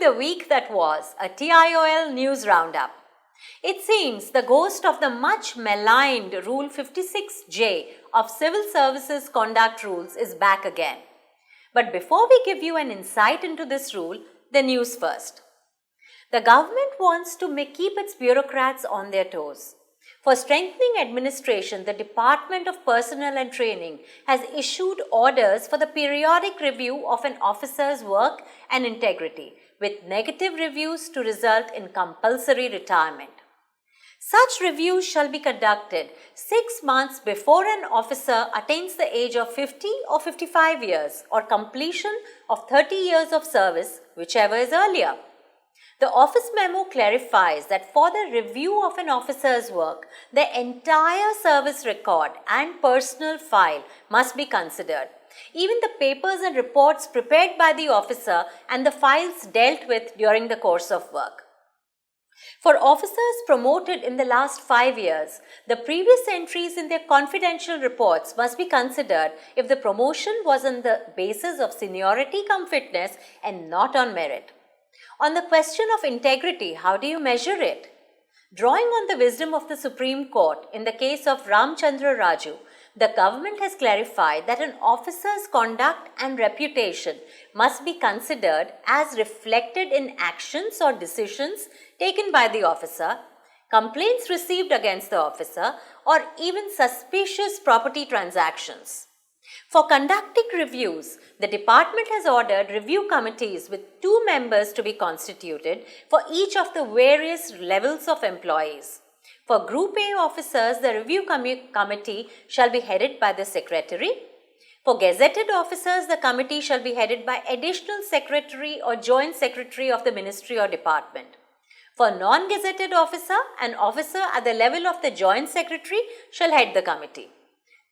the week that was, a TIOL news roundup. It seems the ghost of the much maligned Rule 56J of Civil Services Conduct Rules is back again. But before we give you an insight into this rule, the news first. The government wants to keep its bureaucrats on their toes. For strengthening administration, the Department of Personnel and Training has issued orders for the periodic review of an officer's work and integrity, with negative reviews to result in compulsory retirement. Such reviews shall be conducted 6 months before an officer attains the age of 50 or 55 years or completion of 30 years of service, whichever is earlier. The office memo clarifies that for the review of an officer's work, the entire service record and personal file must be considered, even the papers and reports prepared by the officer and the files dealt with during the course of work. For officers promoted in the last 5 years, the previous entries in their confidential reports must be considered if the promotion was on the basis of seniority cum fitness and not on merit. On the question of integrity, how do you measure it? Drawing on the wisdom of the Supreme Court in the case of Ramchandra Raju, the government has clarified that an officer's conduct and reputation must be considered as reflected in actions or decisions taken by the officer, complaints received against the officer, or even suspicious property transactions. For conducting reviews, the department has ordered review committees with 2 members to be constituted for each of the various levels of employees. For Group A officers, the review committee shall be headed by the secretary. For gazetted officers, the committee shall be headed by additional secretary or joint secretary of the ministry or department. For non-gazetted officer, an officer at the level of the joint secretary shall head the committee.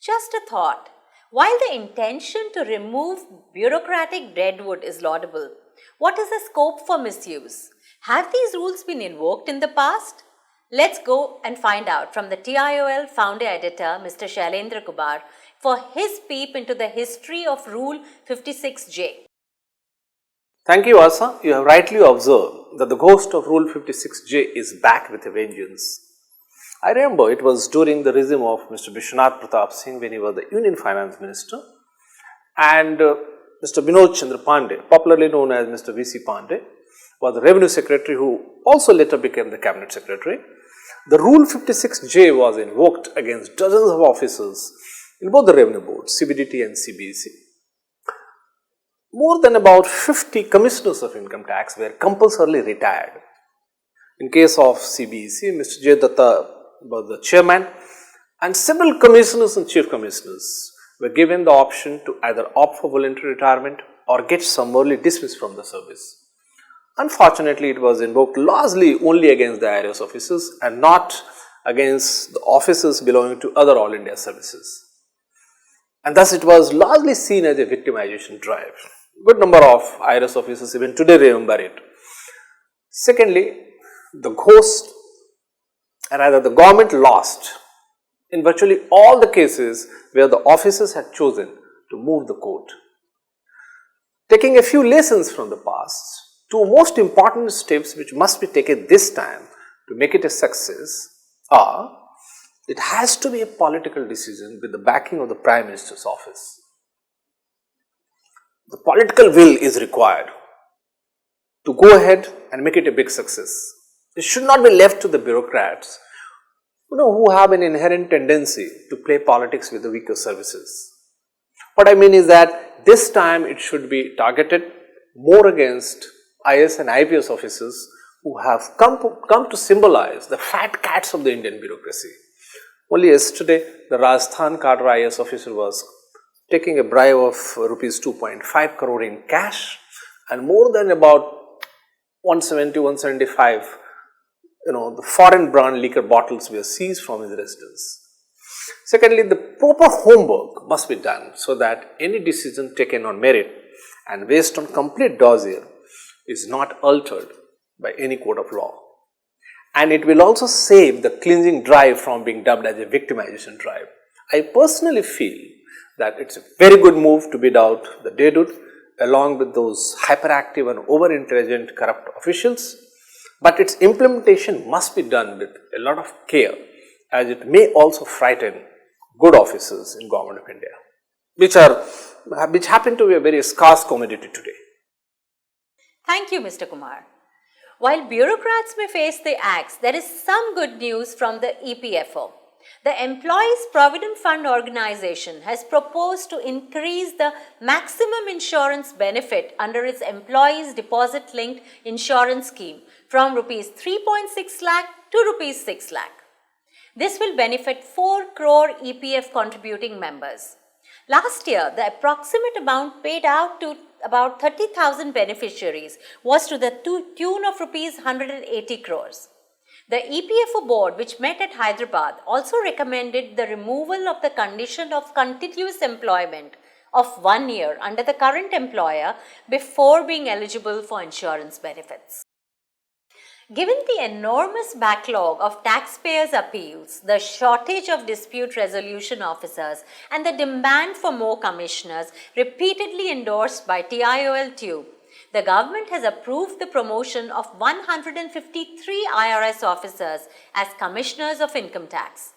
Just a thought. While the intention to remove bureaucratic deadwood is laudable, what is the scope for misuse? Have these rules been invoked in the past? Let's go and find out from the TIOL founder editor, Mr. Shailendra Kubar, for his peep into the history of Rule 56J. Thank you, Asa. You have rightly observed that the ghost of Rule 56J is back with a vengeance. I remember it was during the regime of Mr. Vishwanath Pratap Singh when he was the Union Finance Minister, and Mr. Binod Chandra Pandey, popularly known as Mr. V.C. Pandey, was the Revenue Secretary who also later became the Cabinet Secretary. The Rule 56J was invoked against dozens of officers in both the Revenue Boards, CBDT and CBEC. More than about 50 commissioners of income tax were compulsorily retired. In case of CBEC, Mr. J. Datta was the chairman, and several commissioners and chief commissioners were given the option to either opt for voluntary retirement or get summarily dismissed from the service. Unfortunately, it was invoked largely only against the IRS officers and not against the officers belonging to other All India services. And thus it was largely seen as a victimization drive. Good number of IRS officers even today remember it. Secondly, the government lost in virtually all the cases where the officers had chosen to move the court. Taking a few lessons from the past, 2 most important steps which must be taken this time to make it a success are: it has to be a political decision with the backing of the Prime Minister's office. The political will is required to go ahead and make it a big success. It should not be left to the bureaucrats who have an inherent tendency to play politics with the weaker services. What I mean is that this time it should be targeted more against IS and IPS officers who have come to symbolize the fat cats of the Indian bureaucracy. Only yesterday, the Rajasthan cadre IS officer was taking a bribe of rupees 2.5 crore in cash, and more than about 175 the foreign brand liquor bottles were seized from his residence. Secondly, the proper homework must be done so that any decision taken on merit and based on complete dossier is not altered by any court of law. And it will also save the cleansing drive from being dubbed as a victimization drive. I personally feel that it's a very good move to bid out the deadwood along with those hyperactive and over-intelligent corrupt officials, but its implementation must be done with a lot of care, as it may also frighten good officers in Government of India, which happen to be a very scarce commodity today. Thank you, Mr. Kumar. While bureaucrats may face the axe, there is some good news from the EPFO. The Employees Provident Fund Organization has proposed to increase the maximum insurance benefit under its Employees Deposit Linked Insurance Scheme from Rs 3.6 lakh to Rs 6 lakh. This will benefit 4 crore EPF contributing members. Last year, the approximate amount paid out to about 30,000 beneficiaries was to the tune of Rs 180 crores. The EPFO board, which met at Hyderabad, also recommended the removal of the condition of continuous employment of 1 year under the current employer before being eligible for insurance benefits. Given the enormous backlog of taxpayers' appeals, the shortage of dispute resolution officers, and the demand for more commissioners repeatedly endorsed by TIOL Tube, the government has approved the promotion of 153 IRS officers as commissioners of income tax.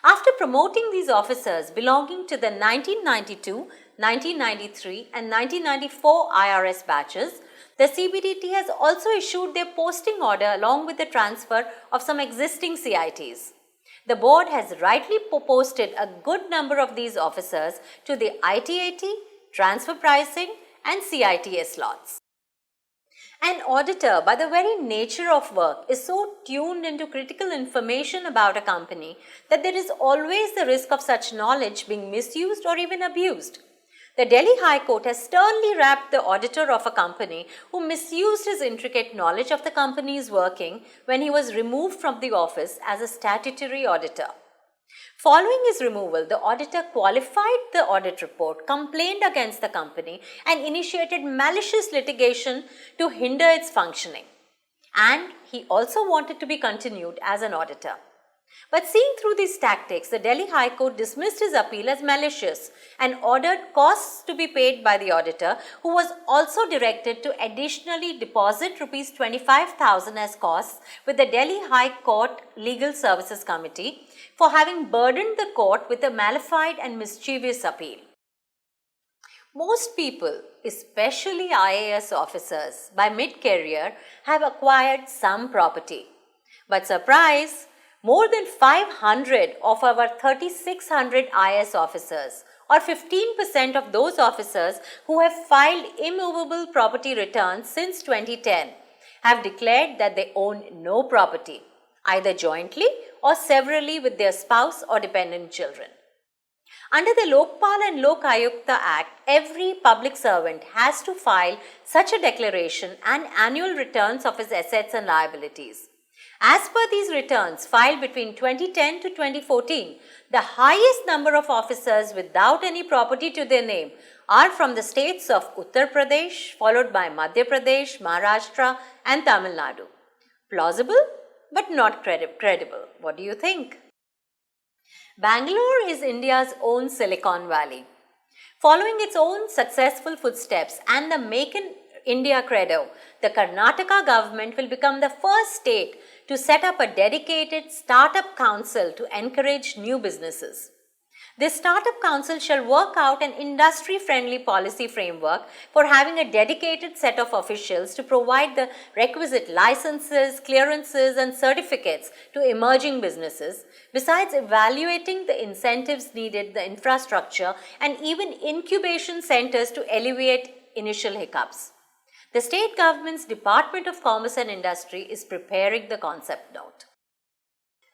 After promoting these officers belonging to the 1992, 1993 and 1994 IRS batches, the CBDT has also issued their posting order along with the transfer of some existing CITs. The board has rightly posted a good number of these officers to the ITAT, transfer pricing and CITS slots. An auditor, by the very nature of work, is so tuned into critical information about a company that there is always the risk of such knowledge being misused or even abused. The Delhi High Court has sternly rapped the auditor of a company who misused his intricate knowledge of the company's working when he was removed from the office as a statutory auditor. Following his removal, the auditor qualified the audit report, complained against the company, and initiated malicious litigation to hinder its functioning. And he also wanted to be continued as an auditor. But seeing through these tactics, the Delhi High Court dismissed his appeal as malicious and ordered costs to be paid by the auditor, who was also directed to additionally deposit Rs 25,000 as costs with the Delhi High Court Legal Services Committee for having burdened the court with a malified and mischievous appeal. Most people, especially IAS officers, by mid-career have acquired some property. But surprise! More than 500 of our 3,600 IS officers, or 15% of those officers who have filed immovable property returns since 2010, have declared that they own no property, either jointly or severally with their spouse or dependent children. Under the Lokpal and Lok Ayukta Act, every public servant has to file such a declaration and annual returns of his assets and liabilities. As per these returns filed between 2010 to 2014, the highest number of officers without any property to their name are from the states of Uttar Pradesh, followed by Madhya Pradesh, Maharashtra and Tamil Nadu. Plausible, but not credible. What do you think? Bangalore is India's own Silicon Valley. Following its own successful footsteps and the Make in India credo, the Karnataka government will become the first state to set up a dedicated startup council to encourage new businesses. This startup council shall work out an industry-friendly policy framework for having a dedicated set of officials to provide the requisite licenses, clearances and certificates to emerging businesses, besides evaluating the incentives needed, the infrastructure and even incubation centers to alleviate initial hiccups. The state government's Department of Commerce and Industry is preparing the concept note.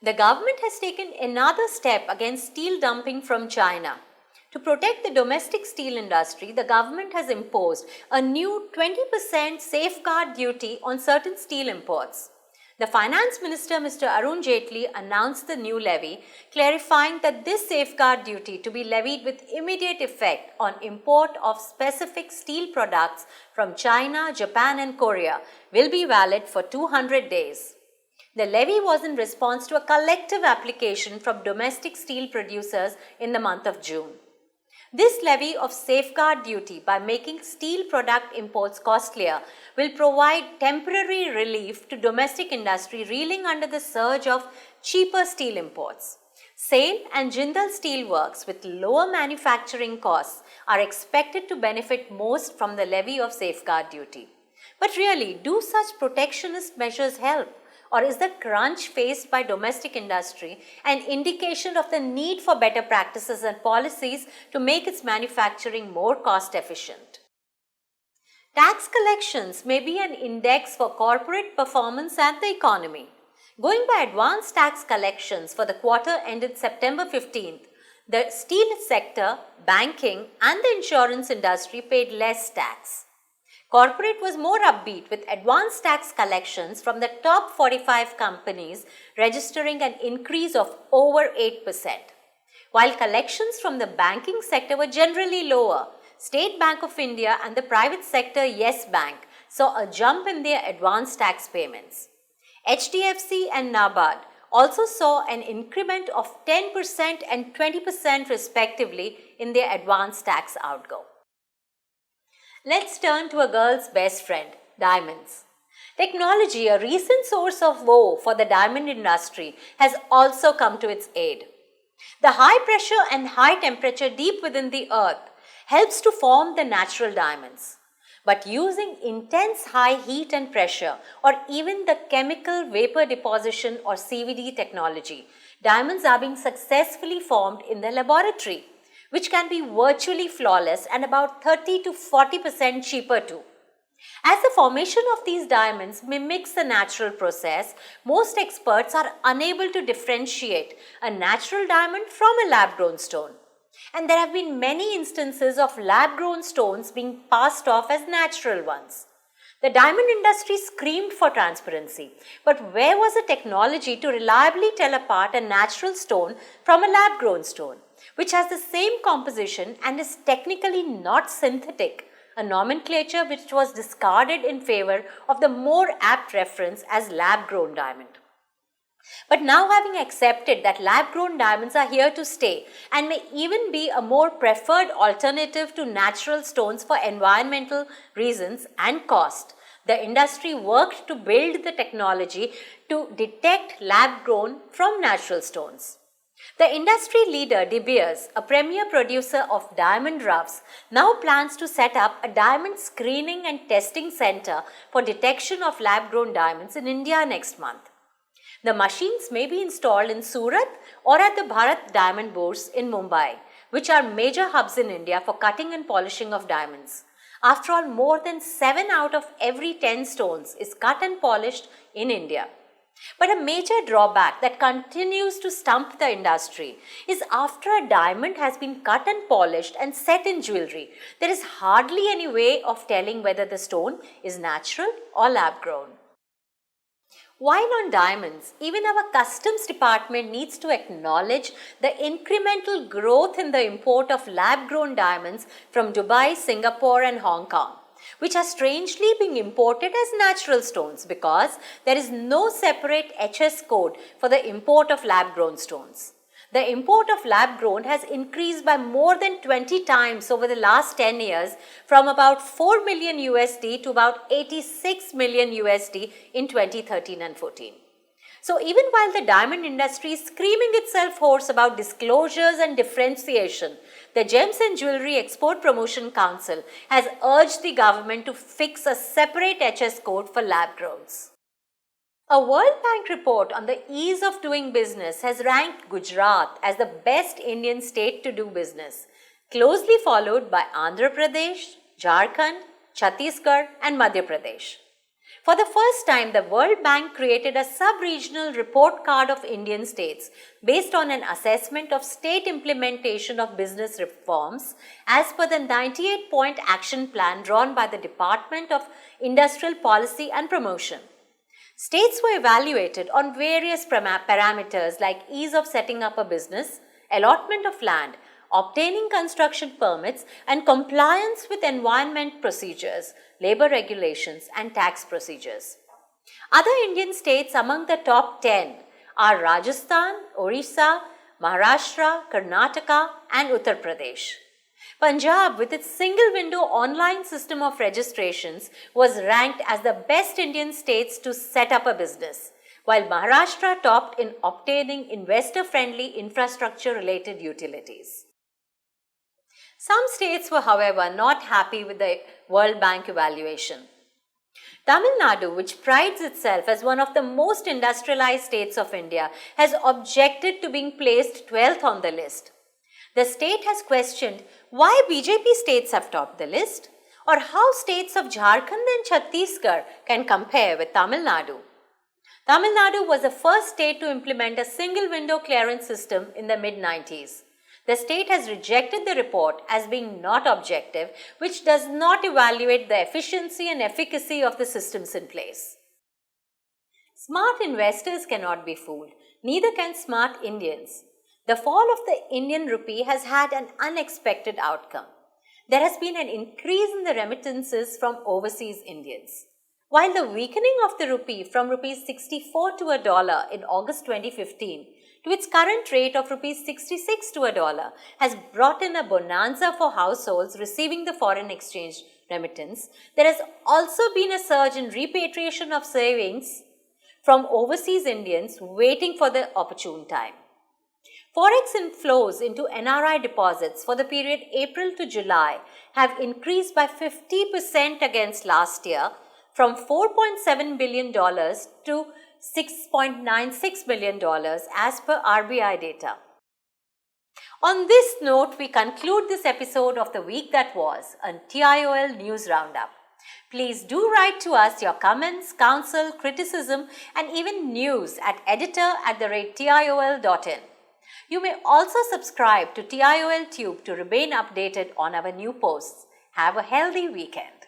The government has taken another step against steel dumping from China. To protect the domestic steel industry, the government has imposed a new 20% safeguard duty on certain steel imports. The Finance Minister, Mr. Arun Jaitley, announced the new levy, clarifying that this safeguard duty to be levied with immediate effect on import of specific steel products from China, Japan and Korea will be valid for 200 days. The levy was in response to a collective application from domestic steel producers in the month of June. This levy of safeguard duty, by making steel product imports costlier, will provide temporary relief to domestic industry reeling under the surge of cheaper steel imports. SAIL and Jindal Steel Works with lower manufacturing costs are expected to benefit most from the levy of safeguard duty. But really, do such protectionist measures help? Or is the crunch faced by domestic industry an indication of the need for better practices and policies to make its manufacturing more cost efficient? Tax collections may be an index for corporate performance and the economy. Going by advance tax collections for the quarter ended September 15th, the steel sector, banking, and the insurance industry paid less tax. Corporate was more upbeat with advance tax collections from the top 45 companies registering an increase of over 8%. While collections from the banking sector were generally lower, State Bank of India and the private sector Yes Bank saw a jump in their advance tax payments. HDFC and NABARD also saw an increment of 10% and 20% respectively in their advance tax outgo. Let's turn to a girl's best friend, diamonds. Technology, a recent source of woe for the diamond industry, has also come to its aid. The high pressure and high temperature deep within the earth helps to form the natural diamonds. But using intense high heat and pressure, or even the chemical vapor deposition or CVD technology, diamonds are being successfully formed in the laboratory, which can be virtually flawless and about 30 to 40% cheaper too. As the formation of these diamonds mimics the natural process, most experts are unable to differentiate a natural diamond from a lab-grown stone. And there have been many instances of lab-grown stones being passed off as natural ones. The diamond industry screamed for transparency, but where was the technology to reliably tell apart a natural stone from a lab-grown stone, which has the same composition and is technically not synthetic, a nomenclature which was discarded in favor of the more apt reference as lab-grown diamond. But now, having accepted that lab-grown diamonds are here to stay and may even be a more preferred alternative to natural stones for environmental reasons and cost, the industry worked to build the technology to detect lab-grown from natural stones. The industry leader De Beers, a premier producer of diamond roughs, now plans to set up a diamond screening and testing center for detection of lab-grown diamonds in India next month. The machines may be installed in Surat or at the Bharat Diamond Bourse in Mumbai, which are major hubs in India for cutting and polishing of diamonds. After all, more than 7 out of every 10 stones is cut and polished in India. But a major drawback that continues to stump the industry is after a diamond has been cut and polished and set in jewelry, there is hardly any way of telling whether the stone is natural or lab-grown. While on diamonds, even our customs department needs to acknowledge the incremental growth in the import of lab-grown diamonds from Dubai, Singapore and Hong Kong, which are strangely being imported as natural stones because there is no separate HS code for the import of lab-grown stones. The import of lab-grown has increased by more than 20 times over the last 10 years from about 4 million USD to about 86 million USD in 2013 and 14. So even while the diamond industry is screaming itself hoarse about disclosures and differentiation, the Gems and Jewellery Export Promotion Council has urged the government to fix a separate HS code for lab-growns. A World Bank report on the ease of doing business has ranked Gujarat as the best Indian state to do business, closely followed by Andhra Pradesh, Jharkhand, Chhattisgarh and Madhya Pradesh. For the first time, the World Bank created a sub-regional report card of Indian states based on an assessment of state implementation of business reforms as per the 98-point action plan drawn by the Department of Industrial Policy and Promotion. States were evaluated on various parameters like ease of setting up a business, allotment of land, obtaining construction permits, and compliance with environment procedures, labor regulations, and tax procedures. Other Indian states among the top 10 are Rajasthan, Orissa, Maharashtra, Karnataka, and Uttar Pradesh. Punjab, with its single window online system of registrations, was ranked as the best Indian states to set up a business, while Maharashtra topped in obtaining investor friendly infrastructure related utilities. Some states were, however, not happy with the World Bank evaluation. Tamil Nadu, which prides itself as one of the most industrialized states of India, has objected to being placed 12th on the list. The state has questioned why BJP states have topped the list, or how states of Jharkhand and Chhattisgarh can compare with Tamil Nadu. Tamil Nadu was the first state to implement a single window clearance system in the mid-90s. The state has rejected the report as being not objective, which does not evaluate the efficiency and efficacy of the systems in place. Smart investors cannot be fooled, neither can smart Indians. The fall of the Indian rupee has had an unexpected outcome. There has been an increase in the remittances from overseas Indians. While the weakening of the rupee from rupees 64 to a dollar in August 2015 to its current rate of rupees 66 to a dollar has brought in a bonanza for households receiving the foreign exchange remittance, there has also been a surge in repatriation of savings from overseas Indians waiting for the opportune time. Forex inflows into NRI deposits for the period April to July have increased by 50% against last year, from $4.7 billion to $6.96 billion as per RBI data. On this note, we conclude this episode of The Week That Was, a TIOL News Roundup. Please do write to us your comments, counsel, criticism, and even news at editor@tiol.in. You may also subscribe to TIOL Tube to remain updated on our new posts. Have a healthy weekend.